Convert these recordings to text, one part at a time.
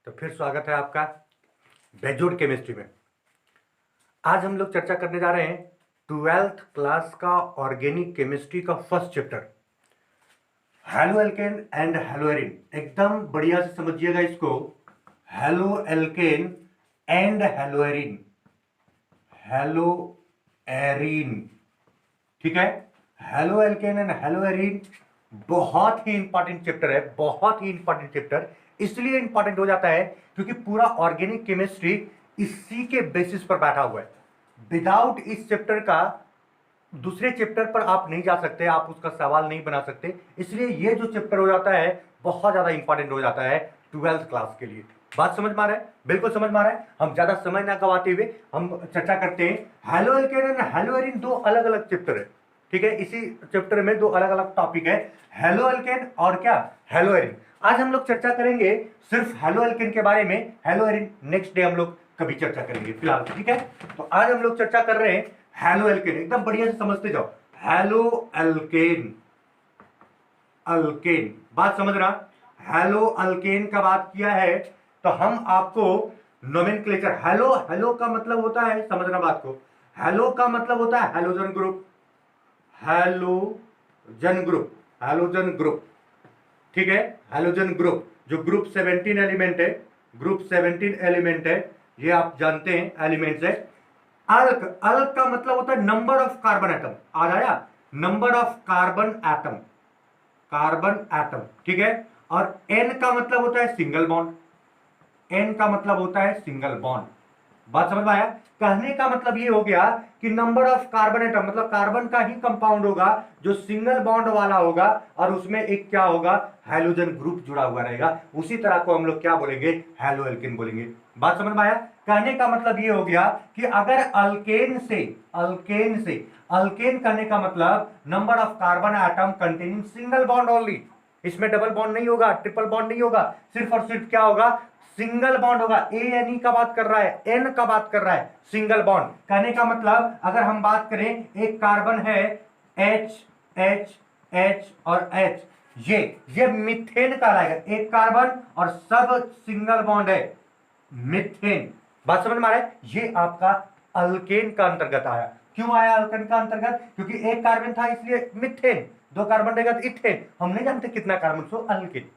तो फिर स्वागत है आपका बेजोड़ केमिस्ट्री में। आज हम लोग चर्चा करने जा रहे हैं 12th क्लास का ऑर्गेनिक केमिस्ट्री का first chapter halo alkane and hello Erin. एकदम बढ़िया से समझिएगा इसको। Halo alkane and hello Erin, hello Erin, ठीक है। Halo alkane and hello Erin बहुत ही इंपॉर्टेंट चैप्टर है, बहुत ही इंपॉर्टेंट चैप्टर। इसलिए इंपॉर्टेंट हो जाता है क्योंकि पूरा ऑर्गेनिक केमिस्ट्री इसी के बेसिस पर बैठा हुआ है। विदाउट इस चैप्टर का दूसरे चैप्टर पर आप नहीं जा सकते, आप उसका सवाल नहीं बना सकते। इसलिए ये जो चैप्टर हो जाता है बहुत ज्यादा इंपॉर्टेंट हो जाता है 12th क्लास के लिए। बात समझ में आ रहा है? बिल्कुल समझ में आ रहा है। हम ज्यादा समय ना गवाते हुए हम चर्चा करते हैं। Halo alkane and hello Erin दो अलग अलग चैप्टर है, ठीक है। इसी चैप्टर में दो अलग अलग टॉपिक है, हेलो एल्केन और क्या, हेलो एरिन। आज हम लोग चर्चा करेंगे सिर्फ हेलो एल्केन के बारे में। हेलो एरिन नेक्स्ट डे हम लोग कभी चर्चा करेंगे फिलहाल, ठीक है। तो आज हम लोग चर्चा कर रहे हैं हेलो एल्केन। एकदम बढ़िया से समझते जाओ। हेलो एल्केन, अल्केन, बात समझना। हेलो अल्केन का बात किया है तो हम आपको नोमेनक्लेचर, हेलो हेलो का मतलब होता है, समझना बात को, हेलो का मतलब होता है halogen group, halogen group, halogen group, ठीक है। हेलोजन ग्रुप जो ग्रुप 17 एलिमेंट है, ग्रुप 17 एलिमेंट है, ये आप जानते हैं एलिमेंट्स है। अल्क, अल्क का मतलब होता है नंबर ऑफ कार्बन एटम। आ जाया, number of carbon atom, carbon atom, ठीक है। और एन का मतलब होता है सिंगल बॉन्ड, एन का मतलब होता है सिंगल बॉन्ड। बात समझ में आया? कहने का मतलब ये हो गया कि नंबर ऑफ कार्बन एटम मतलब कार्बन का ही कंपाउंड होगा जो सिंगल बॉन्ड वाला होगा और उसमें एक क्या होगा, हेलोजन ग्रुप जुड़ा हुआ रहेगा। उसी तरह को हम लोग क्या बोलेंगे, हेलो एल्केन बोलेंगे। बात समझ में आया? कहने का मतलब ये हो गया कि अगर अल्केन से, अल्केन से, अल्केन कहने का मतलब number of carbon atom containing single bond only. इसमें डबल बॉन्ड नहीं होगा, ट्रिपल बॉन्ड नहीं होगा, सिर्फ और सिर्फ क्या होगा, सिंगल बॉन्ड होगा। ए एन ई का बात कर रहा है, एन का बात कर रहा है, सिंगल बॉन्ड। कहने का मतलब अगर हम बात करें एक कार्बन है एच एच एच और एच, ये मीथेन कहलाएगा। एक कार्बन और सब सिंगल बॉन्ड है, मीथेन। बात समझ में आ रहा है? ये आपका अल्केन का अंतर्गत आया। क्यों आया अल्केन का अंतर्गत? क्योंकि एक कार्बन था इसलिए मीथेन, दो कार्बन रहेगा तो इथेन। हम नहीं जानते कितना कार्बन, सो अल्केन।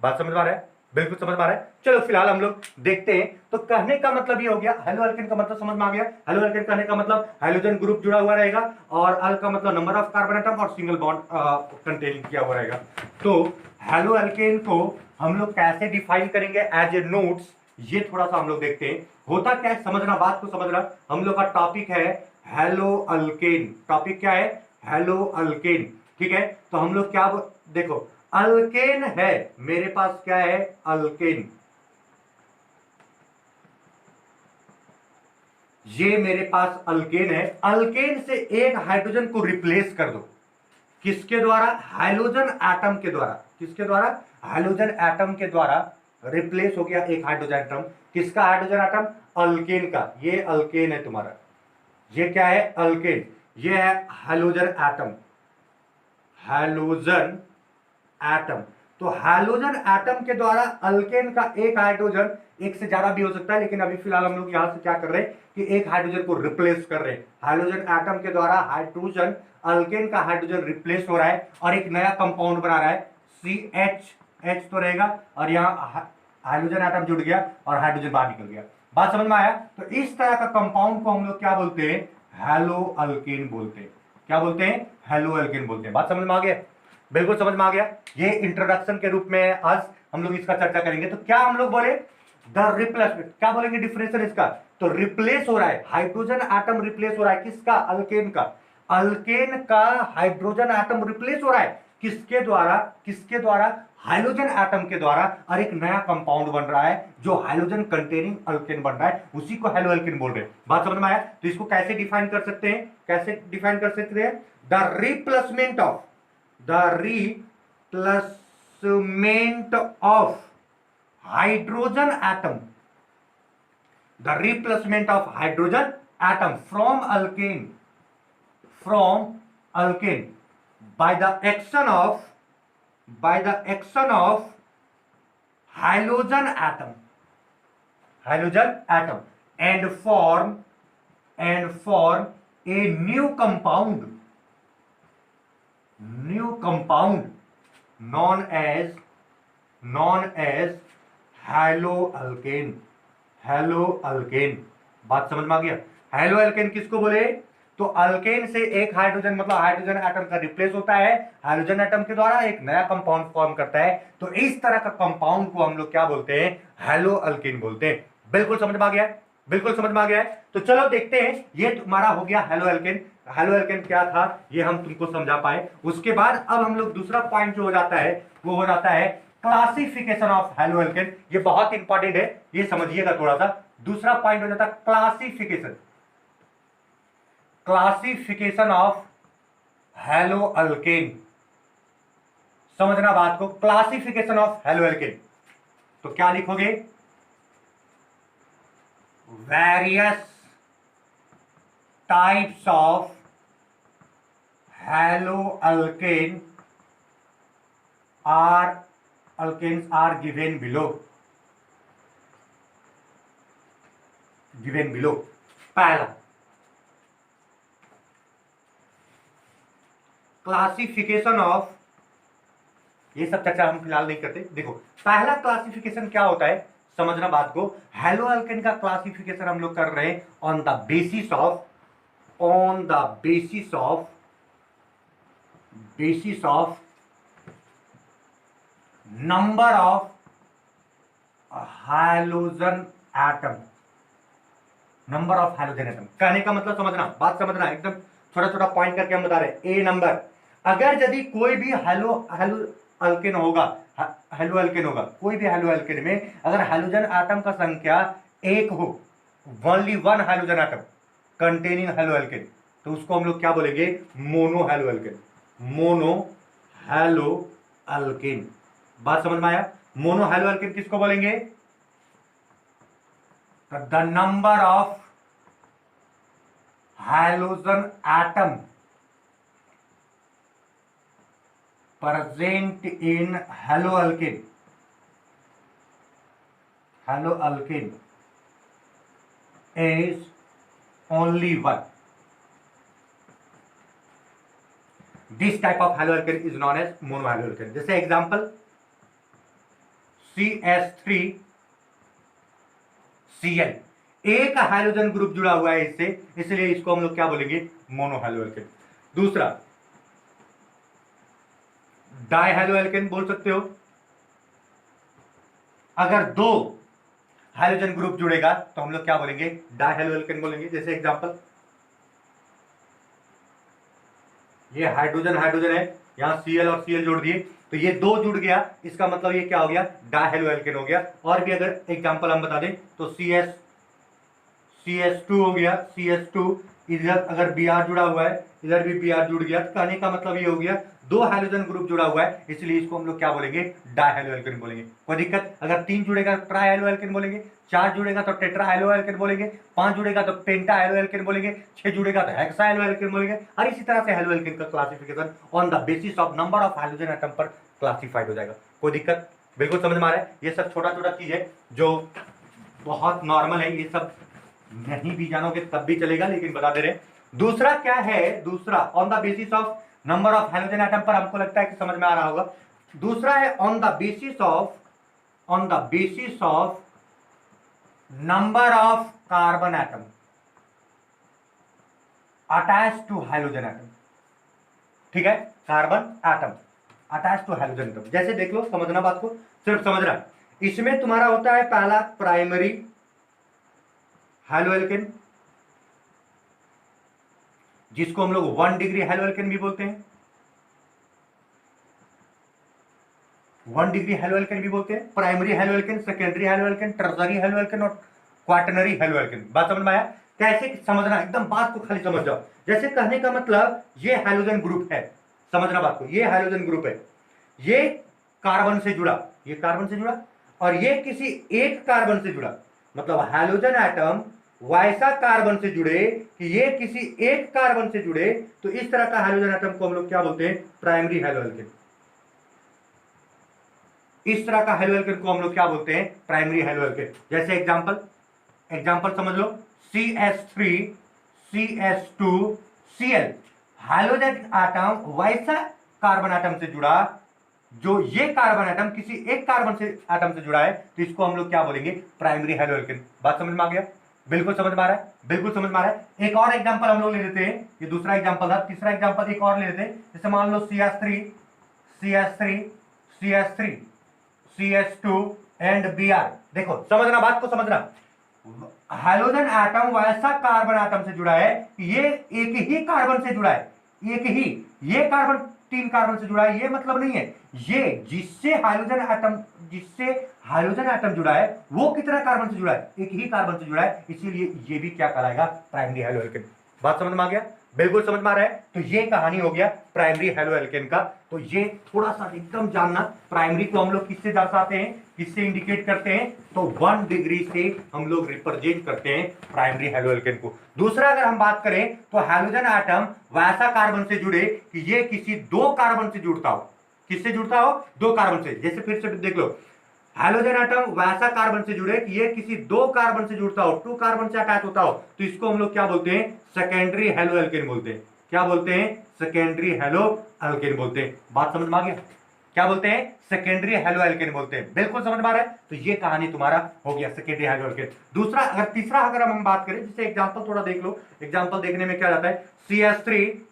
बात समझ में आ रहा है? बिल्कुल समझ में आ रहा है। चलो फिलहाल हम लोग देखते हैं। तो कहने का मतलब ये हो गया, हेलो एल्केन का मतलब समझ में आ गया। हेलो एल्केन कहने का मतलब हाइड्रोजन ग्रुप जुड़ा हुआ रहेगा और अल का मतलब नंबर ऑफ कार्बन एटम और सिंगल बॉन्ड कंटेनिंग किया हुआ रहेगा। तो हेलो एल्केन को हम लोग कैसे डिफाइन करेंगे एज ए नोट्स, ये थोड़ा सा हम लोग देखते हैं। होता क्या है, समझना बात को समझना। हम लोग का टॉपिक है हेलो अल्केन। टॉपिक क्या है? हेलो अल्केन, ठीक है। तो हम लोग क्या देखो, अल्केन है मेरे पास, क्या है, अल्केन। ये मेरे पास अल्केन है। अल्केन से एक हाइड्रोजन को रिप्लेस कर दो, किसके द्वारा? हाइड्रोजन एटम के द्वारा। किसके द्वारा? हाइड्रोजन एटम के द्वारा रिप्लेस हो गया एक हाइड्रोजन एटम। किसका हाइड्रोजन एटम? अल्केन का। ये अल्केन है तुम्हारा, ये क्या है, अल्केन। ये है हाइड्रोजन एटम, हाइड्रोजन एटम। तो हाइड्रोजन एटम के द्वारा अल्केन का एक हाइड्रोजन, एक से ज्यादा भी हो सकता है लेकिन अभी फिलहाल हम लोग यहां से क्या कर रहे हैं कि एक हाइड्रोजन को रिप्लेस कर रहे हैं। हाइड्रोजन एटम के द्वारा हाइड्रोजन, अल्केन का हाइड्रोजन रिप्लेस हो रहा है और एक नया कंपाउंड बना रहा है, सी एच, एच तो रहेगा और यहाँ हाइड्रोजन एटम जुड़ गया और हाइड्रोजन बाहर निकल गया। बात समझ में आया? तो इस तरह का कंपाउंड को हम लोग क्या बोलते हैं, हेलो अल्केन बोलते हैं। क्या बोलते हैं? हेलो अल्केन बोलते हैं। बात समझ में आ गया? बिल्कुल समझ में आ गया। ये इंट्रोडक्शन के रूप में आज हम लोग इसका चर्चा करेंगे। तो क्या हम लोग बोले, द रिप्लेसमेंट, क्या बोलेंगे डिफरेंशियल इसका? तो रिप्लेस हो रहा है, हाइड्रोजन एटम रिप्लेस हो रहा है, किसका? अल्केन का। अल्केन का हाइड्रोजन एटम रिप्लेस हो रहा है किसके द्वारा? किसके द्वारा? हाइड्रोजन एटम के द्वारा। और एक नया कंपाउंड बन रहा है जो हाइड्रोजन कंटेनिंग अल्केन बन रहा है, उसी को हेलो अल्केन बोल रहे हैं। बात समझ में आया? तो इसको कैसे डिफाइन कर सकते हैं? कैसे डिफाइन कर सकते हैं? The replacement of, the replacement of hydrogen atom, the replacement of hydrogen atom from alkane, from alkane by the action of, by the action of halogen atom, halogen atom and form a new compound known as haloalkane. बात समझ में आ गया? हेलोअल्केन किसको बोले? तो alkane से एक हाइड्रोजन मतलब हाइड्रोजन एटम का रिप्लेस होता है हाइड्रोजन एटम के द्वारा, एक नया कंपाउंड फॉर्म करता है। तो इस तरह का कंपाउंड को हम लोग क्या बोलते हैं? हेलोअल्केन बोलते हैं। बिल्कुल समझ में आ गया है? बिल्कुल समझ में आ गया है। तो चलो देखते हैं, ये तुम्हारा हो गया हेलोअल्केन। हेलोअल्केन क्या था ये हम तुमको समझा पाए। उसके बाद अब हम लोग दूसरा पॉइंट जो हो जाता है वो हो जाता है क्लासिफिकेशन ऑफ हेलोअल्केन। ये बहुत इंपॉर्टेंट है, ये समझिएगा थोड़ा सा। दूसरा पॉइंट हो जाता है क्लासिफिकेशन ऑफ हेलोअल्केन। समझना बात को, क्लासिफिकेशन ऑफ हेलोअल्केन। तो क्या लिखोगे? Various types of haloalkane alkanes are given below. पहला क्लासिफिकेशन ऑफ, ये सब चर्चा हम फिलहाल नहीं करते। देखो पहला क्लासिफिकेशन क्या होता है, समझना बात को। हेलोअल्केन का क्लासिफिकेशन हम लोग कर रहे हैं on the basis of number of hydrogen atom. कहने का मतलब समझना, बात समझना, एकदम छोटा छोटा पॉइंट करके हम बता रहे हैं। ए नंबर, अगर यदि कोई भी हेलोअल्केन होगा, कोई भी हेलोअल्केन में अगर हाइड्रोजन एटम का संख्या एक हो, only one hydrogen atom containing haloalkane, तो उसको हम लोग क्या बोलेंगे? Mono haloalkane. बात समझ में आया? मोनो हेलोअल्केन किसको बोलेंगे? The number of hydrogen atom present in haloalkane is only one. This type of haloalkane is known as monohaloalkane. जैसे एग्जांपल CH3Cl, एक हाइड्रोजन ग्रुप जुड़ा हुआ है इससे, इसलिए इसको हम लोग क्या बोलेंगे? मोनोहैलोअल्केन। दूसरा डाइहैलोअल्केन बोल सकते हो, अगर दो हाइड्रोजन ग्रुप जुड़ेगा तो हम लोग क्या बोलेंगे? डाइहैलोअल्केन बोलेंगे। जैसे एग्जांपल ये हाइड्रोजन है, यहां Cl और Cl जोड़ दिए तो ये दो जुड़ गया, इसका मतलब ये क्या हो गया? डाइहैलोअल्केन हो गया। और भी अगर एग्जांपल हम बता दें तो CH2 हो गया, CH2, इधर अगर Br जुड़ा हुआ है, इधर भी Br जुड़ गया, तो कहने का मतलब ये हो गया दो हाइड्रोजन ग्रुप जुड़ा हुआ है, इसलिए इसको हम लोग क्या बोलेंगे? डाइहैलोअल्केन बोलेंगे। कोई दिक्कत? अगर 3 जुड़ेगा तो ट्राइहैलोअल्केन बोलेंगे, 4 जुड़ेगा तो टेट्राहैलोअल्केन बोलेंगे, 5 जुड़ेगा तो पेंटाहैलोअल्केन बोलेंगे, 6 जुड़ेगा तो हेक्साहैलोअल्केन बोलेंगे। और इसी तरह से हेलोअल्केन का classification on the basis of number of hydrogen atom पर क्लासिफाइड हो जाएगा। कोई दिक्कत? बिल्कुल समझ में आ रहा है? ये सब छोटा छोटा चीज है जो बहुत नॉर्मल है, ये सब नहीं भी जानोगे तब भी चलेगा, लेकिन बता दे रहे। दूसरा क्या है? दूसरा on the basis of number of hydrogen atom पर, हमको लगता है कि समझ में आ रहा होगा। दूसरा है on the basis of number of carbon atom attach to hydrogen atom. ठीक है, carbon atom attach to hydrogen atom. जैसे देख लो, समझना बात को, सिर्फ समझना। इसमें तुम्हारा होता है पहला प्राइमरी हेलोअल्केन, जिसको हम लोग 1 डिग्री हेलोअल्केन भी बोलते हैं, 1 डिग्री हेलोअल्केन भी बोलते हैं। प्राइमरी हेलोअल्केन, सेकेंडरी हेलोअल्केन, टर्शरी हेलोअल्केन और क्वाटरनरी हेलोअल्केन। बात समझ में आया? कैसे समझना, एकदम बात को खाली समझ जाओ। जैसे कहने का मतलब ये हाइड्रोजन ग्रुप है, समझना बात को, ये हाइड्रोजन ग्रुप है, ये कार्बन से जुड़ा, ये कार्बन से जुड़ा, और ये किसी एक कार्बन से जुड़ा, मतलब हाइड्रोजन एटम वैसा कार्बन से जुड़े कि ये किसी एक कार्बन से जुड़े, तो इस तरह का हाइड्रोजन एटम को हम लोग क्या बोलते हैं? प्राइमरी हेलोअल्केन। इस तरह का हेलोअल्केन को हम लोग क्या बोलते हैं? प्राइमरी हेलोअल्केन। जैसे एग्जांपल एग्जांपल समझ लो, CH3 CH2 Cl। Hydrogen atom वैसा कार्बन एटम से जुड़ा जो ये कार्बन एटम किसी एक कार्बन से एटम से जुड़ा है, तो इसको हम लोग क्या बोलेंगे, प्राइमरी हेलोएल्केन। बात समझ में आ गया? बिल्कुल समझ में आ रहा है, बिल्कुल समझ में आ रहा है। एक और एग्जांपल हम लोग ले लेते हैं, ये दूसरा एग्जांपल था, तीसरा एग्जांपल एक और ले लेते हैं। जैसे मान लो CH3 CH3 CH3 CH2 and Br। देखो समझना, बात को समझना, हाइड्रोजन एटम वैसा कार्बन एटम से जुड़ा है, ये एक ही कार्बन से जुड़ा है, एक ही, ये कार्बन 3 कार्बन से जुड़ा है, ये मतलब नहीं है। ये जिससे हाइड्रोजन एटम जुड़ा है वो कितना कार्बन से जुड़ा है, एक ही कार्बन से जुड़ा है, इसीलिए ये भी क्या कहलाएगा, प्राइमरी हेलोएल्केन। बात समझ में आ गया? बिल्कुल समझ में आ रहा है। तो ये कहानी हो गया प्राइमरी हेलोएल्केन का। तो ये थोड़ा सा एकदम जानना, प्राइमरी को हम लोग किससे दर्शाते हैं, किससे इंडिकेट करते हैं, तो 1 डिग्री से हम लोग रिप्रेजेंट करते हैं प्राइमरी हेलोएल्केन को। दूसरा अगर हम बात करें तो हाइड्रोजन एटम वैसा कार्बन से जुड़े कि ये किसी 2 कार्बन से जुड़ता हो। किससे जुड़ता हो? 2 कार्बन से। जैसे फिर से देख लो, हाइड्रोजन एटम वैसा कार्बन से जुड़े कि ये किसी 2 कार्बन से जुड़ता हो, 2 कार्बन से अटैच होता हो, तो इसको हम लोग क्या बोलते हैं, सेकेंडरी हेलोएल्केन बोलते हैं। क्या बोलते हैं? सेकेंडरी हेलोएल्केन बोलते हैं। बात समझ में आ गया? क्या बोलते हैं? सेकेंडरी हेलोएल्केन बोलते हैं। बिल्कुल समझ में आ रहा है। तो ये कहानी तुम्हारा हो गया सेकेंडरी हेलोएल्केन। दूसरा अगर तीसरा अगर हम बात करें, जैसे एग्जांपल थोड़ा देख लो, एग्जांपल देखने में क्या जाता है, CH3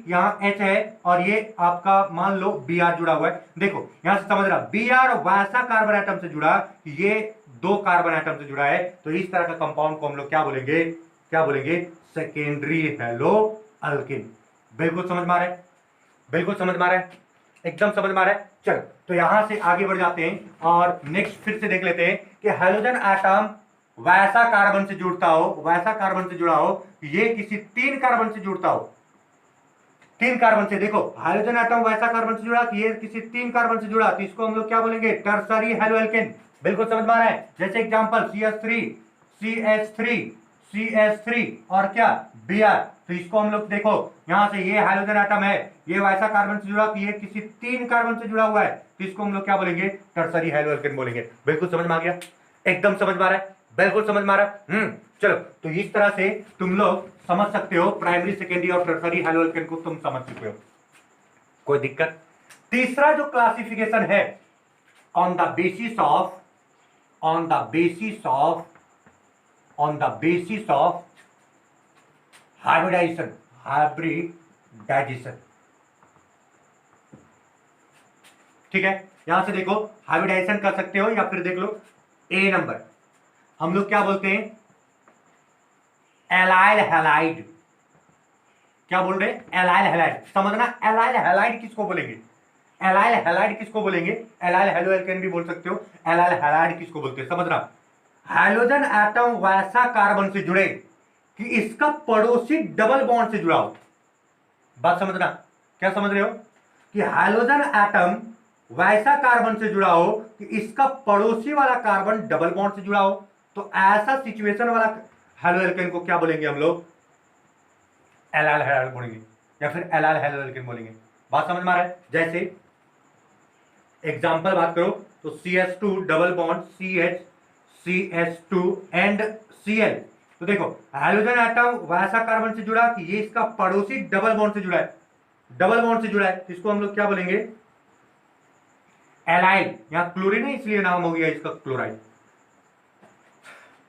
यहां H है और ये आपका मान लो Br जुड़ा हुआ है। देखो यहां से समझ रहा, Br वैसा कार्बन एटम से जुड़ा, ये 2 कार्बन एटम से जुड़ा है, तो इस तरह का कंपाउंड को हम लोग क्या बोलेंगे, क्या बोलेंगे, सेकेंडरी हेलोएल्केन। बिल्कुल समझ में आ रहा है? बिल्कुल समझ में आ रहा है, एकदम समझ में आ रहा है। चलो तो यहां से आगे बढ़ जाते हैं और नेक्स्ट फिर से देख लेते हैं कि हाइड्रोजन एटम वैसा कार्बन से जुड़ता हो, वैसा कार्बन से जुड़ा हो, ये किसी 3 कार्बन से जुड़ता हो, 3 कार्बन से। देखो हाइड्रोजन एटम वैसा कार्बन से जुड़ा कि ये किसी 3 कार्बन से जुड़ा, तो इसको हम लोग क्या बोलेंगे, टर्सरी हेलोएल्केन। बिल्कुल समझ में आ रहा है। जैसे एग्जांपल CH3 और क्या, Br। तो इसको हम लोग देखो, यहां से ये हाइड्रोजन एटम है, ये वैसा कार्बन से जुड़ा कि ये किसी 3 कार्बन से जुड़ा हुआ है, तो इसको हम लोग क्या बोलेंगे, टर्सरी हेलोएल्केन बोलेंगे। बिल्कुल समझ में आ गया? एकदम समझ में आ रहा है, बिल्कुल समझ में आ रहा है। चलो तो इस तरह से तुम लोग समझ सकते हो, प्राइमरी सेकेंडरी और टर्सरी हेलोएल्केन को तुम समझ चुके हो, कोई दिक्कत? तीसरा जो क्लासिफिकेशन है, on the basis of hybridization, ठीक है। यहां से देखो हाइब्रिडाइजेशन कर सकते हो, या फिर देख लो A नंबर, हम लोग क्या बोलते हैं, एलाइल हैलाइड। क्या बोल रहे हैं? Allyl halide. समझना, एलाइल हैलाइड किसको बोलेंगे, एलाइल हैलाइड किसको बोलेंगे, एलाइल हेलोएल्केन भी बोल सकते हो, एलाइल हैलाइड किसको बोलते हैं, समझना। हाइड्रोजन एटम वैसा कार्बन से जुड़े कि इसका पड़ोसी डबल बॉन्ड से जुड़ा हो। बात समझना, क्या समझ रहे हो, कि हाइड्रोजन एटम वैसा कार्बन से जुड़ा हो कि इसका पड़ोसी वाला कार्बन डबल बॉन्ड से जुड़ा हो, तो ऐसा सिचुएशन वाला हेलोएल्केन को क्या बोलेंगे हम लोग, एलाइल हैलाइड बोलेंगे, या फिर एलाइल हेलोएल्केन बोलेंगे। बात समझ में आ रहा है? जैसे एग्जांपल बात करो तो CH2 double bond CH2 and Cl। तो देखो हाइड्रोजन एटम वैसा कार्बन से जुड़ा कि ये इसका पड़ोसी डबल बॉन्ड से जुड़ा है, डबल बॉन्ड से जुड़ा है, तो इसको हम लोग क्या बोलेंगे, एलाइल। यहां क्लोरीन है इसलिए नाम हो गया इसका क्लोराइड।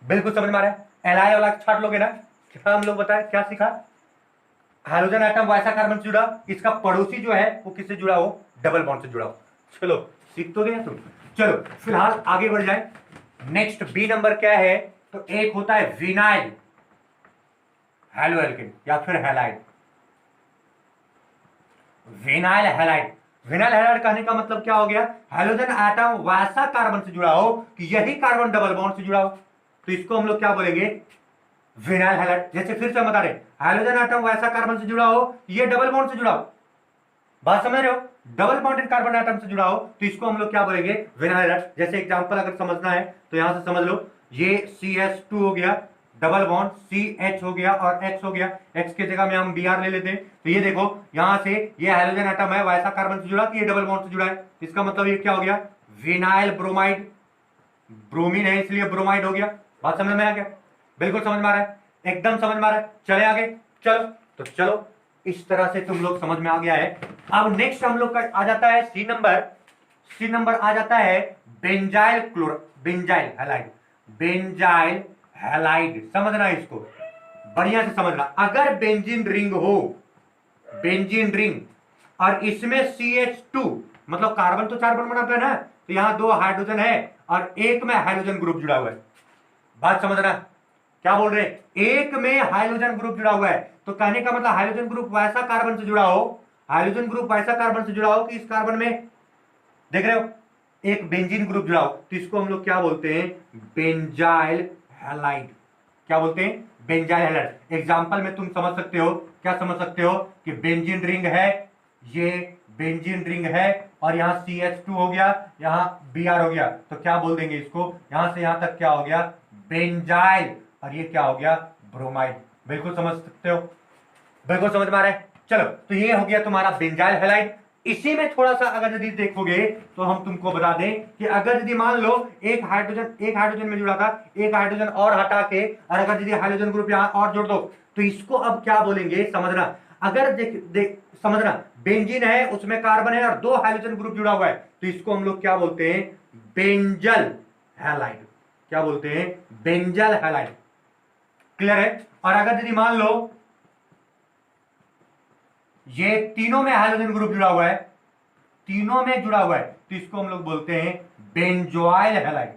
बिल्कुल समझ में आ रहा है? एलाइल वाला छाट लोगे ना, क्या हम लोग बताए, क्या सीखा, हाइड्रोजन एटम वैसा कार्बन से जुड़ा, इसका पड़ोसी जो है वो किससे जुड़ा हो, डबल बॉन्ड से जुड़ा हो। चलो सीख तो गए तुम। चलो फिलहाल आगे बढ़ जाए। नेक्स्ट B नंबर क्या है, तो एक होता है विनाइल हेलोएल्केन या फिर halide. Vinyl halide, vinyl halide कहने का मतलब क्या हो गया, हाइड्रोजन एटम वैसा कार्बन से जुड़ा हो कि यही कार्बन डबल बॉन्ड से जुड़ा हो, तो इसको हम लोग क्या बोलेंगे, विनाइल हैलाइड। जैसे फिर से बता रहे, हाइड्रोजन एटम वैसा कार्बन से जुड़ा हो, ये डबल बॉन्ड से जुड़ा हो। बात समझ रहे हो, डबल बॉन्डेड कार्बन एटम से जुड़ा हो, तो इसको हम लोग क्या बोलेंगे, विनाइल हैलाइड। जैसे एग्जांपल अगर समझना है तो यहां से समझ लो, ये CH2 हो गया, डबल बॉन्ड CH हो गया और X हो गया, X की जगह में हम Br ले लेते हैं। तो ये देखो यहां से ये हाइड्रोजन एटम है वैसा कार्बन से जुड़ा कि ये डबल बॉन्ड से जुड़ा है, इसका मतलब ये क्या हो गया, विनाइल ब्रोमाइड, ब्रोमीन है इसलिए ब्रोमाइड हो गया। बात समझ में आ गया? बिल्कुल समझ में आ रहा है, एकदम समझ में आ रहा है। चले आगे, चलो तो चलो, इस तरह से तुम लोग समझ में आ गया है। अब नेक्स्ट हम लोग का आ जाता है सी नंबर आ जाता है बेंजाइल हैलाइड। बेंजाइल हैलाइड, समझना इसको बढ़िया से समझना। अगर बेंजीन रिंग हो, बेंजीन रिंग, और इसमें CH2 मतलब कार्बन तो 4 बॉन्ड बनाता है ना, तो यहां 2 हाइड्रोजन है और एक में हाइड्रोजन ग्रुप जुड़ा हुआ है। बात समझना, क्या बोल रहे हैं? एक में हाइड्रोजन ग्रुप जुड़ा हुआ है, तो कहने का मतलब हाइड्रोजन ग्रुप वैसा कार्बन से जुड़ा हो, हाइड्रोजन ग्रुप वैसा कार्बन से जुड़ा हो कि इस कार्बन में देख रहे हो एक बेंजीन ग्रुप जुड़ा हो, तो इसको हम लोग क्या बोलते हैं? Benzyl halide. क्या बोलते हैं? Benzyl halide. एग्जांपल में तुम समझ सकते हो, क्या समझ सकते हो कि बेंजीन रिंग है, ये बेंजीन रिंग है और यहाँ CH2 हो गया, यहाँ Br हो गया, तो क्या बोल देंगे इसको? यहां से यहां तक क्या हो गया? बेंजाइल, और ये क्या हो गया? ब्रोमाइड। बिल्कुल समझ सकते हो, बिल्कुल समझ में आ रहा है। चलो, तो ये हो गया तुम्हारा बेंजाइल हैलाइड। इसी में थोड़ा सा अगर यदि देखोगे तो हम तुमको बता दें कि अगर यदि मान लो एक हाइड्रोजन में जुड़ा था, एक हाइड्रोजन और हटा के, और अगर यदि हाइड्रोजन ग्रुप यहां और जोड़ दो, तो इसको अब क्या बोलेंगे समझना। अगर देख समझना, बेंजीन है, उसमें कार्बन है और 2 हाइड्रोजन ग्रुप जुड़ा हुआ है, तो इसको हम लोग क्या बोलते हैं? Benzyl halide. क्या बोलते हैं? Benzyl halide. क्लियर है? और अगर यदि मान लो ये तीनों में हाइड्रोजन ग्रुप जुड़ा हुआ है, तीनों में जुड़ा हुआ है, तो इसको हम लोग बोलते हैं बेंजोइल हैलाइड।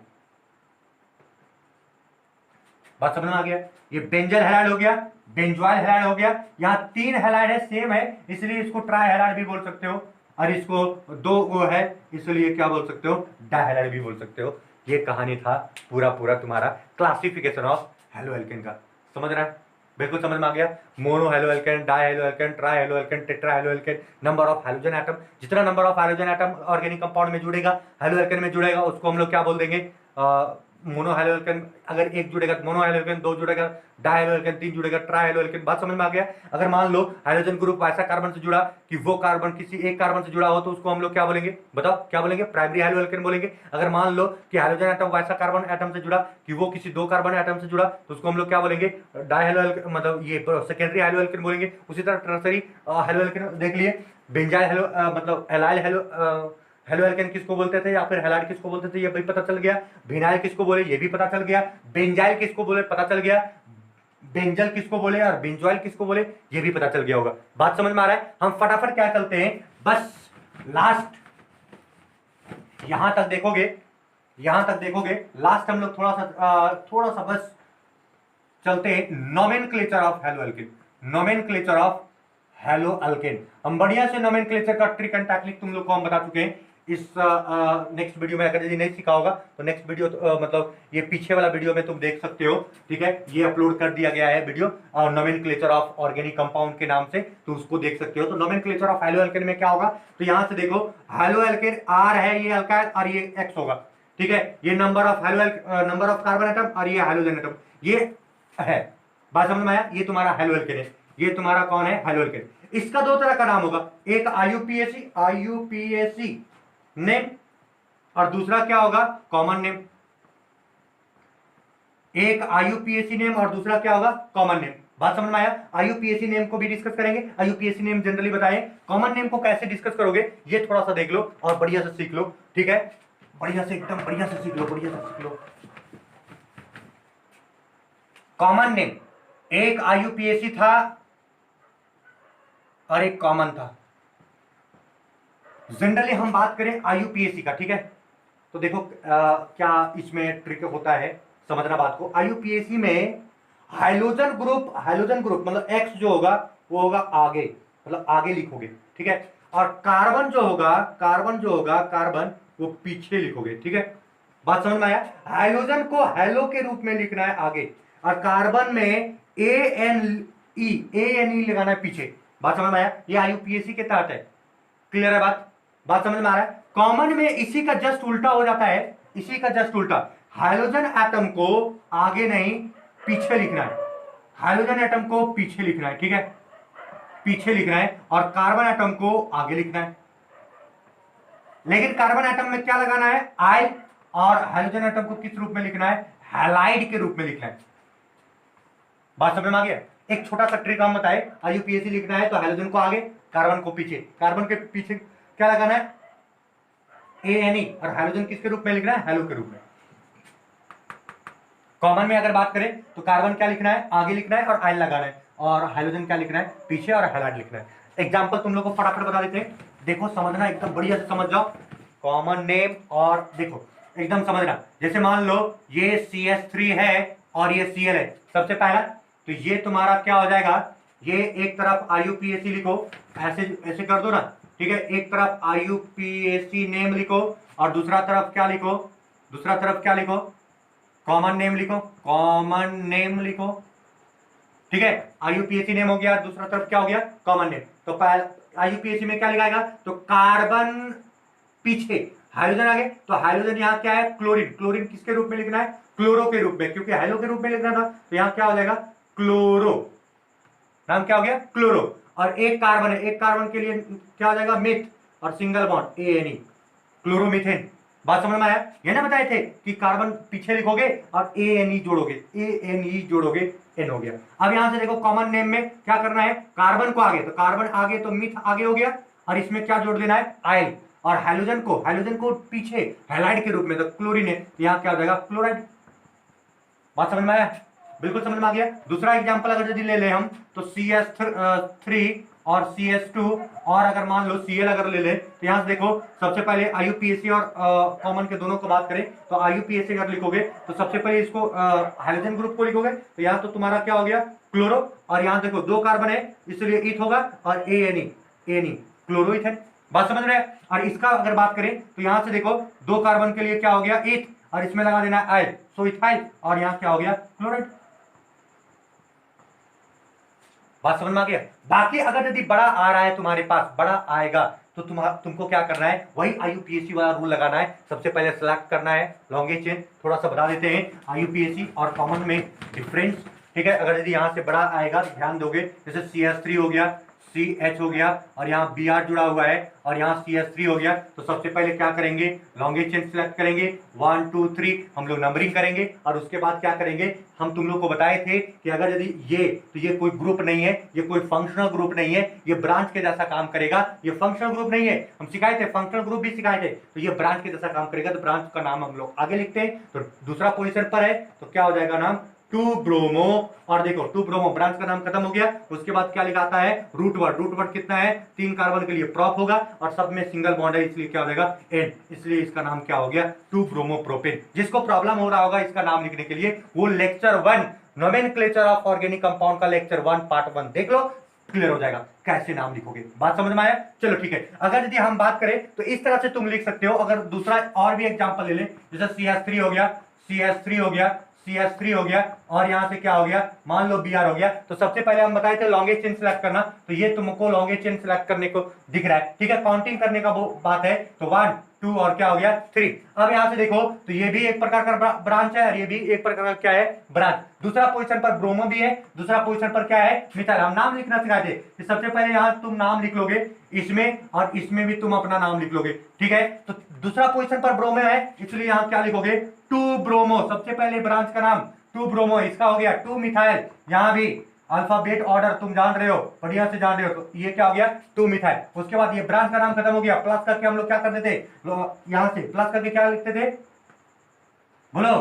बात समझ में आ गया? ये बेंजल हैलाइड हो गया, बेंजोइल हैलाइड हो गया। यहां 3 हैलाइड है, सेम है, इसलिए इसको ट्राई हैलाइड भी बोल सकते हो, और इसको 2 वो है, इसलिए क्या बोल सकते हो? डायहैलाइड भी बोल सकते हो। ये कहानी था पूरा पूरा तुम्हारा क्लासिफिकेशन ऑफ हेलो एल्केन का। समझ रहा है? बिल्कुल समझ में आ गया। Mono halo alkane, di halo alkane, tri halo alkane, tetra halo alkane, number of hydrogen atom, जितना number of hydrogen atom organic compound में जुड़ेगा, हेलो एल्केन में जुड़ेगा, उसको हम लोग क्या बोल देंगे? Mono halo alkene. अगर एक जुड़ेगा तो मोनो हेलो एल्केन, 2 जुड़ेगा डाई हेलो एल्केन, 3 जुड़ेगा ट्राई हेलो एल्केन। बात समझ में आ गया? अगर मान लो हाइड्रोजन ग्रुप ऐसा कार्बन से जुड़ा कि वो कार्बन किसी एक कार्बन से जुड़ा हो, तो उसको हम लोग क्या बोलेंगे? बताओ क्या बोलेंगे? प्राइमरी हेलो एल्केन बोलेंगे। अगर मान लो कि हाइड्रोजन एटम वैसा कार्बन एटम से जुड़ा कि वो किसी 2 कार्बन एटम से जुड़ा, तो उसको हम लोग क्या बोलेंगे? डाई हेलो एल्केन, मतलब ये सेकेंडरी हेलो एल्केन बोलेंगे। उसी तरह टर्सरी हेलो एल्केन देख लिए। बेंजाइल हेलो मतलब एलाइल हेलो एल्केन किसको बोलते थे, या फिर हैलाइड किसको बोलते थे, ये भी पता चल गया। विनाइल किसको बोले, ये भी पता चल गया। बेंजाइल किसको बोले, पता चल गया। बेंजल किसको बोले और बेंजोइल किसको बोले, ये भी पता चल गया होगा। बात समझ में आ रहा है? हम फटाफट क्या चलते हैं, बस लास्ट यहां तक देखोगे, यहां तक देखोगे, लास्ट हम लोग थोड़ा सा बस चलते हैं nomenclature of halo alkane. Nomenclature of hello alkane, हम बढ़िया से नोमेनक्लेचर का ट्रिक एंड टेक्निक तुम लोग को हम बता चुके हैं। इस नेक्स्ट वीडियो में अगर यदि नहीं सीखा होगा तो नेक्स्ट वीडियो मतलब ये पीछे वाला वीडियो में तुम देख सकते हो, ठीक है? ये अपलोड कर दिया गया है video nomenclature of organic compound के नाम से, तो उसको देख सकते हो। तो नोमेनक्लेचर ऑफ हेलो एल्केन में क्या होगा, तो यहां से देखो, हेलो एल्केन R है, ये अल्काइल, और ये X होगा, ठीक है? ये number of number of carbon atom, और ये हाइड्रोजन एटम, ये है। बात समझ में आया? ये तुम्हारा हेलो एल्केन है, ये तुम्हारा कौन है? Halo alkane. इसका 2 तरह का नाम होगा, एक IUPAC नेम, और दूसरा क्या होगा? Common name. एक IUPAC नेम और दूसरा क्या होगा? Common name. बात समझ में आया? IUPAC नेम को भी डिस्कस करेंगे, IUPAC नेम जनरली बताएं, कॉमन नेम को कैसे डिस्कस करोगे ये थोड़ा सा देख लो और बढ़िया से सीख लो, ठीक है? बढ़िया से, एकदम बढ़िया से सीख लो, बढ़िया से सीख लो। कॉमन नेम, एक IUPAC था और एक कॉमन था। जनरली हम बात करें IUPAC का, ठीक है? तो देखो क्या इसमें ट्रिक होता है, समझना बात को। IUPAC में हाइड्रोजन ग्रुप मतलब X जो होगा वो होगा आगे, मतलब आगे लिखोगे, ठीक है? और कार्बन जो होगा, कार्बन वो पीछे लिखोगे, ठीक है? बात समझ में आया? हाइड्रोजन को हेलो के रूप में लिखना है आगे, और कार्बन में ANE लगाना है पीछे। बात समझ में आया? ये IUPAC के तहत है। क्लियर है बात समझ में आ रहा है? कॉमन में इसी का जस्ट उल्टा हो जाता है, इसी का जस्ट उल्टा। हाइड्रोजन एटम को आगे नहीं पीछे लिखना है, हाइड्रोजन एटम को पीछे लिखना है, ठीक है? पीछे लिखना है, और कार्बन एटम को आगे लिखना है। लेकिन कार्बन एटम में क्या लगाना है? I और हाइड्रोजन एटम को किस रूप में लिखना है, हैलाइड के रूप में लिखना है। बात समझ में आ गया। एक छोटा सा ट्रिक हम बताए, आईयूपीएसी लिखना है तो हाइड्रोजन को आगे, कार्बन को पीछे, कार्बन के पीछे क्या लगाना है, ANE, और हाइड्रोजन किसके रूप में लिखना है, हेलो के रूप में। कॉमन में अगर बात करें तो कार्बन क्या लिखना है, आगे लिखना है और आयन लगाना है, और हाइड्रोजन क्या लिखना है, पीछे और हैलाइड लिखना है। एग्जांपल तुम लोग को फटाफट बता देते हैं, देखो समझना, एकदम बढ़िया से समझ जाओ। कॉमन नेम, और देखो एकदम समझना, जैसे मान लो ये CH3 है और ये Cl है, सबसे पहला तो ये तुम्हारा क्या हो जाएगा, ये एक तरफ IUPAC लिखो, ऐसे ऐसे कर दो ना, ठीक है, एक तरफ IUPAC नेम लिखो और दूसरा तरफ क्या लिखो, दूसरा तरफ क्या लिखो, कॉमन नेम लिखो, कॉमन नेम लिखो, ठीक है। IUPAC नेम हो गया, दूसरा तरफ क्या हो गया, कॉमन नेम। तो IUPAC में क्या लिखाएगा, तो कार्बन पीछे, हाइड्रोजन आगे, तो हाइड्रोजन यहाँ क्या है, क्लोरीन, क्लोरीन किसके रूप में लिखना है, क्लोरो के रूप में, क्योंकि हेलो के रूप में लिखना था, तो यहाँ क्या हो जाएगा, क्लोरो, नाम क्या हो गया, क्लोरो। और एक कार्बन है, एक कार्बन के लिए क्या हो जाएगा, मिथ, और सिंगल बॉन्ड ANE, क्लोरोमीथेन। बात समझ में आया, ये ना बताए थे कि कार्बन पीछे लिखोगे और ANE जोड़ोगे, ANE जोड़ोगे, N हो गया। अब यहां से देखो कॉमन नेम में क्या करना है, कार्बन को आगे, तो कार्बन आगे तो मिथ आगे हो गया, और इसमें क्या जोड़ देना है, आयल, और हाइड्रोजन को पीछे हैलाइड के रूप में, तो क्लोरीन है, तो यहाँ क्या हो जाएगा, क्लोराइड। बात समझ में आया, बिल्कुल समझ में आ गया। दूसरा एग्जांपल अगर यदि ले लें हम, तो CH3 और CH2, और अगर मान लो Cl अगर ले लें, तो यहां से देखो सबसे पहले IUPAC और कॉमन के दोनों को बात करें, तो IUPAC अगर लिखोगे तो सबसे पहले इसको हाइड्रोजन ग्रुप को लिखोगे, तो यहाँ तो तुम्हारा क्या हो गया, क्लोरो, और यहाँ देखो दो कार्बन है इसलिए ईथ होगा, और ANE क्लोरोइथेन। बात समझ रहे हैं। और इसका अगर बात करें तो यहां से देखो दो कार्बन के लिए क्या हो गया, ईथ, और इसमें लगा देना आयल, सो इथाइल, और यहाँ क्या हो गया, क्लोराइड। बात समझ में आ गया। बाकी अगर यदि बड़ा आ रहा है तुम्हारे पास, बड़ा आएगा तो तुमको क्या करना है, वही IUPAC वाला रूल लगाना है। सबसे पहले सिलेक्ट करना है लॉन्गेस्ट चेन, थोड़ा सा बता देते हैं IUPAC और कॉमन में डिफरेंस, ठीक है। अगर यदि यहां से बड़ा आएगा तो ध्यान दोगे, जैसे CH3 हो गया, CH हो गया, और यहाँ Br जुड़ा हुआ है, और यहाँ CH3 हो गया, तो सबसे पहले क्या करेंगे, लॉन्गेस्ट चेन सिलेक्ट करेंगे, 1 2 3 हम लोग नंबरिंग करेंगे, और उसके बाद क्या करेंगे, हम तुम लोग को बताए थे कि अगर यदि ये, तो ये कोई ग्रुप नहीं है, ये कोई फंक्शनल ग्रुप नहीं है, ये ब्रांच के जैसा काम करेगा, ये फंक्शनल ग्रुप नहीं है, हम सिखाए थे, फंक्शनल ग्रुप भी सिखाए थे, तो ये ब्रांच के जैसा काम करेगा, तो ब्रांच का नाम हम लोग आगे लिखते हैं। तो दूसरा पोजिशन पर है तो क्या हो जाएगा नाम, 2 ब्रोमो, और देखो 2 ब्रोमो, ब्रांच का नाम खत्म हो गया। उसके बाद क्या लिखा आता है, रूट वर्ड कितना है, 3 कार्बन के लिए प्रॉप होगा, और सब में सिंगल बॉन्ड है इसलिए क्या हो जाएगा, N, इसलिए इसका नाम क्या हो गया, 2 ब्रोमो प्रोपेन। जिसको प्रॉब्लम हो रहा होगा इसका नाम लिखने के लिए, वो lecture 1 nomenclature of organic compound का लेक्चर 1 पार्ट 1 देख लो, क्लियर हो जाएगा कैसे नाम लिखोगे। बात समझ में आया, चलो ठीक है। अगर यदि हम बात करें तो इस तरह से तुम लिख सकते हो। अगर दूसरा और भी एग्जांपल ले लें, जैसे CH3 हो गया, CH3 हो गया, CH3 हो गया, और यहां से क्या हो गया, मान लो Br हो गया, तो सबसे पहले हम बताए थे लॉन्गेस्ट चेन सिलेक्ट करना, तो ये तुमको लॉन्गेस्ट चेन सिलेक्ट करने को दिख रहा है, ठीक है। काउंटिंग करने का वो बात है, तो 1 2 और क्या हो गया 3। अब यहां से देखो तो ये भी एक प्रकार का ब्रांच है, और ये भी एक प्रकार का क्या है, ब्रांच। दूसरा पोजीशन पर ब्रोमो भी है, दूसरा पोजीशन पर क्या है, मिथाइल। हम नाम लिखना सिखाए थे कि सबसे पहले यहां तुम नाम लिख लोगे, इसमें और इसमें भी तुम अपना नाम लिख लोगे, ठीक है। तो दूसरा पोजीशन पर ब्रोमो है, इसलिए यहां क्या लिखोगे, 2 ब्रोमो, सबसे पहले ब्रांच का नाम 2 ब्रोमो, इसका हो गया 2 मिथाइल। यहां भी अल्फाबेट ऑर्डर तुम जान रहे हो, बढ़िया से जान रहे हो, तो ये क्या हो गया 2 मिथाइल। उसके बाद ये ब्रांच का नाम खत्म हो गया, प्लस करके हम लोग क्या करते थे, यहां से प्लस करके क्या लिखते थे, बोलो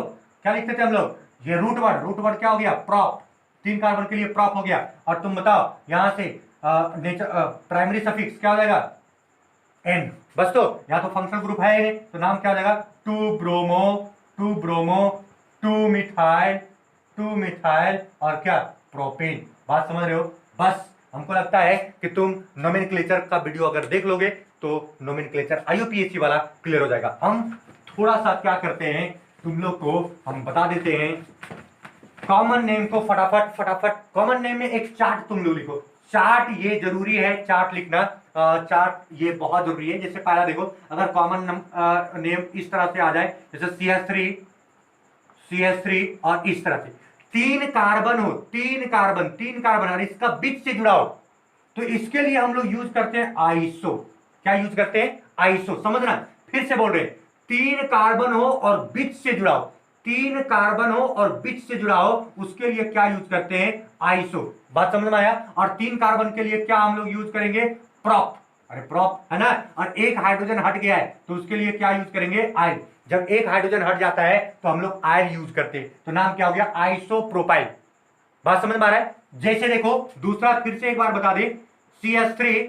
क्या लिखते थे हम लोग, ये रूट वर्ड क्या हो गया, प्रॉप, 3 कार्बन के लिए प्रॉप हो गया। और तुम बताओ यहां से प्राइमरी सफिक्स क्या हो जाएगा, N, बस। तो यहाँ तो फंक्शनल ग्रुप है ये, तो नाम क्या हो जाएगा, 2 ब्रोमो 2 ब्रोमो 2 मिथाइल 2 मिथाइल, और क्या, प्रोपेन। बात समझ रहे हो। बस हमको लगता है कि तुम नोमेनक्लेचर का वीडियो अगर देख लोगे तो नोमेनक्लेचर IUPAC वाला क्लियर हो जाएगा। हम थोड़ा सा क्या करते हैं, तुम लोग को हम बता देते हैं कॉमन नेम को फटाफट। कॉमन नेम में एक चार्ट तुम लोग लिखो, चार्ट ये जरूरी है, चार्ट लिखना, चार्ट ये बहुत जरूरी है। जैसे पहला देखो, अगर कॉमन नेम इस तरह से आ जाए, जैसे CH3 और इस तरह से 3 कार्बन हो, 3 कार्बन और इसका बीच से जुड़ा हो, तो इसके लिए हम लोग यूज करते हैं आइसो। क्या यूज करते हैं, आइसो। समझना, फिर से बोल रहे हैं, तीन कार्बन हो और बीच से जुड़ा हो, तीन कार्बन हो और बीच से जुड़ा हो, उसके लिए क्या यूज करते हैं, आइसो। बात समझ में आया। और तीन कार्बन के लिए क्या हम लोग यूज करेंगे, प्रोप। अरे प्रोप है ना। और एक हाइड्रोजन हट गया है तो उसके लिए क्या यूज करेंगे, आइल। जब एक हाइड्रोजन हट जाता है तो हम लोग आइल यूज करते हैं, तो नाम क्या हो गया, आइसोप्रोपाइल। बात समझ में आ रहा है। जैसे देखो दूसरा फिर से एक बार बता दे, CH3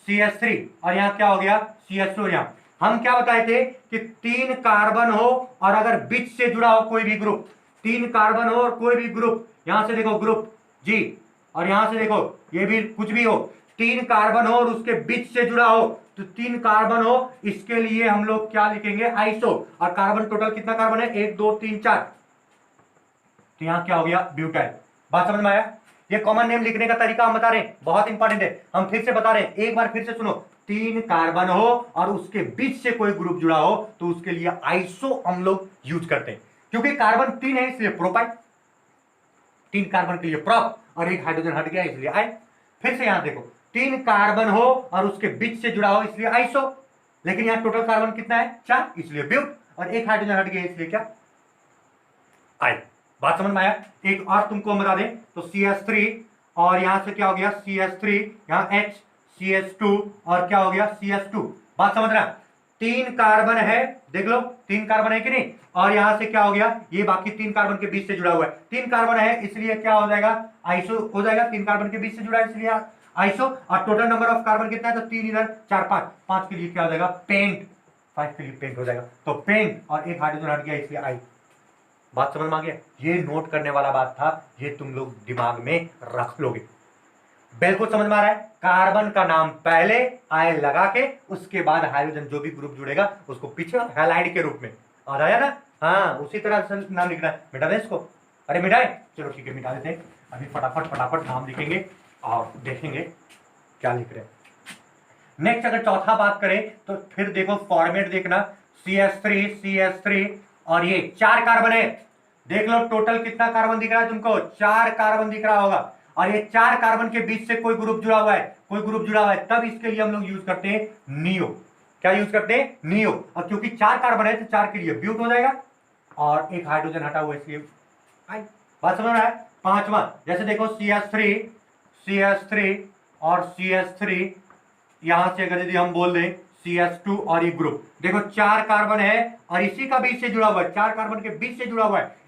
CH3 और यहां क्या हो गया, CH4। यहां हम क्या बताए थे कि तीन कार्बन हो और अगर बीच से जुड़ा हो कोई भी ग्रुप, तीन कार्बन हो और कोई भी ग्रुप, यहां से देखो ग्रुप जी, और यहां से देखो ये भी कुछ भी हो, तीन कार्बन हो और उसके बीच से जुड़ा हो, तो तीन कार्बन हो, इसके लिए हम लोग क्या लिखेंगे, आइसो। और कार्बन टोटल कितना कार्बन है, 1 2 3 4, तो यहां क्या हो गया, ब्यूटाइल। बात समझ में आया। ये कॉमन नेम लिखने का तरीका हम बता रहे हैं, बहुत इंपॉर्टेंट है, हम फिर से बता रहे हैं, एक बार फिर से सुनो। तीन कार्बन हो और उसके बीच से कोई ग्रुप जुड़ा हो तो उसके लिए आइसो हम लोग यूज करते हैं, क्योंकि कार्बन तीन है इसलिए प्रोपाइल, तीन कार्बन के लिए प्रोप, और एक हाइड्रोजन हट गया इसलिए आइ। फिर से यहां देखो, तीन कार्बन हो और उसके बीच से जुड़ा हो इसलिए आइसो, लेकिन यहां टोटल कार्बन कितना है, 4, इसलिए ब्यूट, और एक हाइड्रोजन हट गया इसलिए क्या, आई। बात समझ में आया। एक और तुमको बता दें तो CH3 और यहां से क्या हो गया, CH3, यहां H, CH2 और क्या हो गया, CH2। बात समझ रहा, तीन कार्बन है, देख लो तीन कार्बन है कि नहीं, और यहां से क्या हो गया, ये बाकी तीन कार्बन के बीच से जुड़ा हुआ है, तीन कार्बन है इसलिए क्या हो जाएगा, आइसो हो जाएगा, तीन कार्बन के बीच से जुड़ा है इसलिए आइसो। और टोटल नंबर ऑफ कार्बन कितना है, तो तीन इधर, चार पांच, पांच के लिए क्या हो जाएगा, पेंट, 5 के लिए पेंट हो जाएगा, तो पेंट, और एक हाइड्रोजन हट गया इसलिए आई। बात समझ में आ गया। ये नोट करने वाला बात था, ये तुम लोग दिमाग में रख लोगे, बिल्कुल समझ में आ रहा है। कार्बन का नाम पहले आय लगा के उसके बाद हाइड्रोजन जो भी ग्रुप जुड़ेगा उसको पीछे हैलाइड के रूप में आ रहा है ना। हाँ, उसी तरह से नाम लिखना है। मिटा दे इसको, अरे मिटाए, चलो ठीक है मिटा देते हैं। अभी फटाफट फटाफट नाम लिखेंगे और देखेंगे क्या लिख रहे हैं। नेक्स्ट अगर चौथा बात करें तो फिर देखो फॉर्मेट देखना, CH3 और ये चार कार्बन है, देख लो टोटल कितना कार्बन दिख रहा है तुमको, चार कार्बन दिख रहा होगा, और ये चार कार्बन के बीच से कोई ग्रुप जुड़ा हुआ है, कोई ग्रुप जुड़ा हुआ है, तब इसके लिए हम लोग यूज करते हैं नियो। क्या यूज करते हैं, नियो। और क्योंकि चार कार्बन है तो चार के लिए ब्यूट हो जाएगा, और एक हाइड्रोजन हटा हुआ इसलिए आई। बात समझ रहा है। पांचवा जैसे देखो CH3 और CH3, यहां से अगर यदि हम बोल दें CH2 और ये ग्रुप, देखो चार कार्बन है और इसी का बीच से जुड़ा हुआ है, चार कार्बन के बीच से जुड़ा हुआ है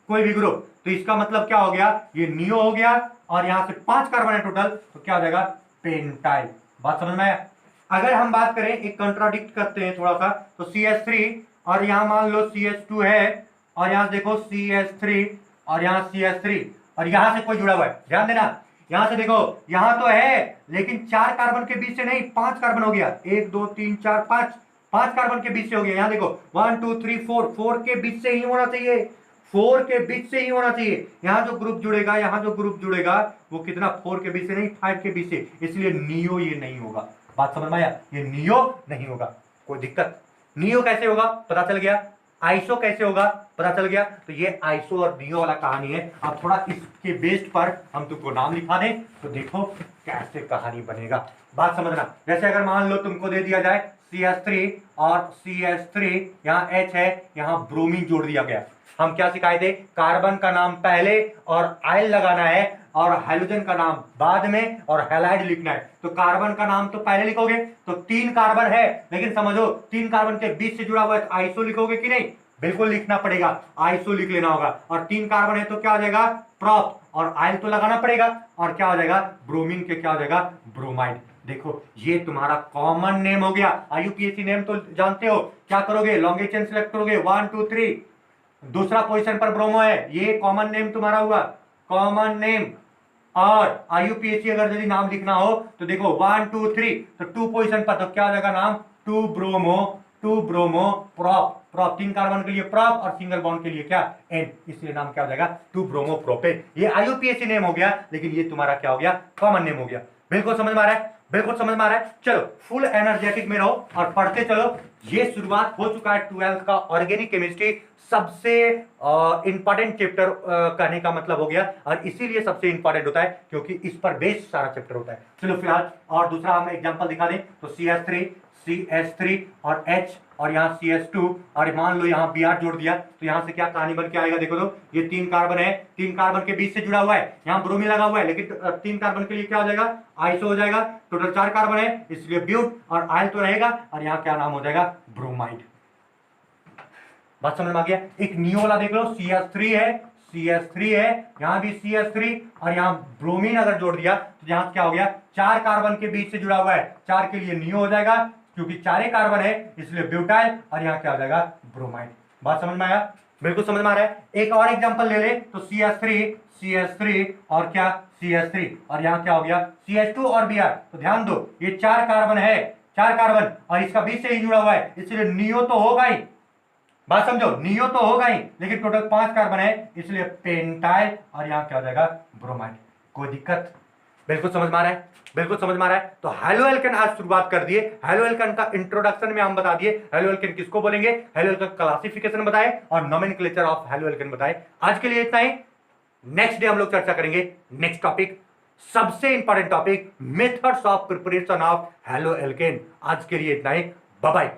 कोई भी ग्रुप, तो इसका मतलब क्या हो गया, ये नियो हो गया, और यहां से पांच कार्बन है टोटल, तो क्या हो जाएगा, पेंटाइल। बात समझ में आया। अगर हम बात करें, एक कंट्राडिक्ट करते हैं थोड़ा सा, तो CH3 और यहां मान लो CH2 है, और यहां देखो CH3 और यहां CH3, और यहां से कोई जुड़ा हुआ है, ध्यान देना, यहां से देखो यहां तो है लेकिन चार कार्बन के बीच से नहीं, पांच कार्बन हो गया, 1 2 3 4 5, पांच कार्बन के बीच से हो गया। यहां देखो 1 2 3 4, 4 के बीच से ही होना चाहिए, 4 के बीच से ही होना चाहिए। यहां जो ग्रुप जुड़ेगा, यहां जो ग्रुप जुड़ेगा वो कितना, 4 के बीच से नहीं, 5 के बीच से, इसलिए नियो ये नहीं होगा। बात समझ में आया, ये नियो नहीं होगा, कोई दिक्कत। नियो कैसे होगा पता चल गया, आइसो कैसे होगा पता चल गया। तो ये आइसो और नियो वाला कहानी है। अब थोड़ा इसके बेस्ड पर हम तुमको नाम लिखा दें तो देखो कैसे कहानी बनेगा। बात समझना, जैसे अगर मान लो तुमको दे दिया जाए CH3 और CH3, यहाँ H है, यहाँ ब्रोमीन जोड़ दिया गया, हम क्या सिखाए थे, कार्बन का नाम पहले और आइल लगाना है, और हाइड्रोजन का नाम बाद में और हैलाइड लिखना है। तो कार्बन का नाम तो पहले लिखोगे, तो तीन कार्बन है लेकिन समझो तीन कार्बन के बीच से जुड़ा हुआ है, तो आइसो लिखोगे कि नहीं, बिल्कुल लिखना पड़ेगा, आइसो लिख लेना होगा। और तीन कार्बन है तो क्या हो जाएगा, प्रोप, और आइल तो लगाना पड़ेगा, और क्या हो जाएगा, ब्रोमीन के क्या हो जाएगा, ब्रोमाइड। देखो ये तुम्हारा कॉमन नेम हो गया। IUPAC नेम तो जानते हो, क्या करोगे, लॉन्ग चेन सेलेक्ट करोगे, 1 2 3, दूसरा पोजीशन पर ब्रोमो है, ये कॉमन नेम तुम्हारा हुआ, कॉमन नेम। और IUPAC अगर यदि नाम लिखना हो तो देखो 1 2 3, तो 2 पोजीशन पर, तो क्या हो जाएगा नाम, 2 ब्रोमो प्रॉप, तीन कार्बन के लिए प्रॉप और सिंगल बॉन्ड के लिए क्या, एन, इसलिए नाम क्या हो जाएगा, 2 ब्रोमो प्रोपेन। ये IUPAC नेम हो गया, लेकिन ये तुम्हारा क्या हो गया, कॉमन नेम हो गया। बिल्कुल समझ में आ रहा है, बिल्कुल समझ में आ रहा है। चलो फुल एनर्जेटिक में रहो और पढ़ते चलो। ये शुरुआत हो चुका है 12th का ऑर्गेनिक केमिस्ट्री, सबसे इंपॉर्टेंट चैप्टर कहने का मतलब हो गया, और इसीलिए सबसे इंपॉर्टेंट होता है क्योंकि इस पर बेस्ड सारा चैप्टर होता है। चलो फिलहाल और दूसरा हम एग्जांपल दिखा दें तो CH3 CH3 और H और यहाँ CH2 और मान लो यहाँ Br जोड़ दिया तो यहाँ से क्या कहानी बन के आएगा, देखो तो ये 3 कार्बन है, 3 कार्बन के बीच से जुड़ा हुआ है, यहाँ ब्रोमीन लगा हुआ है, लेकिन 3 कार्बन के लिए क्या हो जाएगा, आइसो हो जाएगा। टोटल 4 कार्बन है इसलिए ब्यूट और आयल तो रहेगा और यहाँ क्या नाम हो जाएगा, ब्रोमाइड। बात समझ में आ गया। एक नियो वाला देख लो, CH3 है, CH3 है, यहाँ भी CH3 और यहाँ ब्रोमीन अगर जोड़ दिया तो यहाँ क्या हो गया, 4 कार्बन के बीच से जुड़ा हुआ है, 4 के लिए नियो हो जाएगा क्योंकि 4 कार्बन है इसलिए ब्यूटाइल और यहाँ क्या हो जाएगा, ब्रोमाइड। बात समझ में आया, बिल्कुल समझ में आ रहा है। एक और एग्जांपल ले ले तो CH3 और क्या CH3 और यहाँ क्या हो गया, CH2 और Br। तो ध्यान दो ये 4 कार्बन है, 4 कार्बन और इसका बीच से ही जुड़ा हुआ है इसलिए नियो तो होगा ही, बात समझो, नियो तो होगा ही, लेकिन टोटल 5 कार्बन है इसलिए पेंटाइल और यहाँ क्या हो जाएगा, ब्रोमाइड। कोई दिक्कत, बिल्कुल समझ में आ रहा है, बिल्कुल समझ में आ रहा है। तो हैलोएल्केन आज शुरुआत कर दिए, हैलोएल्केन का इंट्रोडक्शन में हम बता दिए हैलोएल्केन किसको बोलेंगे, हैलोएल्केन क्लासिफिकेशन बताए और नोमेनक्लेचर ऑफ हैलोएल्केन बताए। आज के लिए इतना ही, नेक्स्ट डे हम लोग चर्चा करेंगे नेक्स्ट टॉपिक, सबसे important topic, methods of preparation of haloalkane. आज के लिए इतना ही, बाय बाय।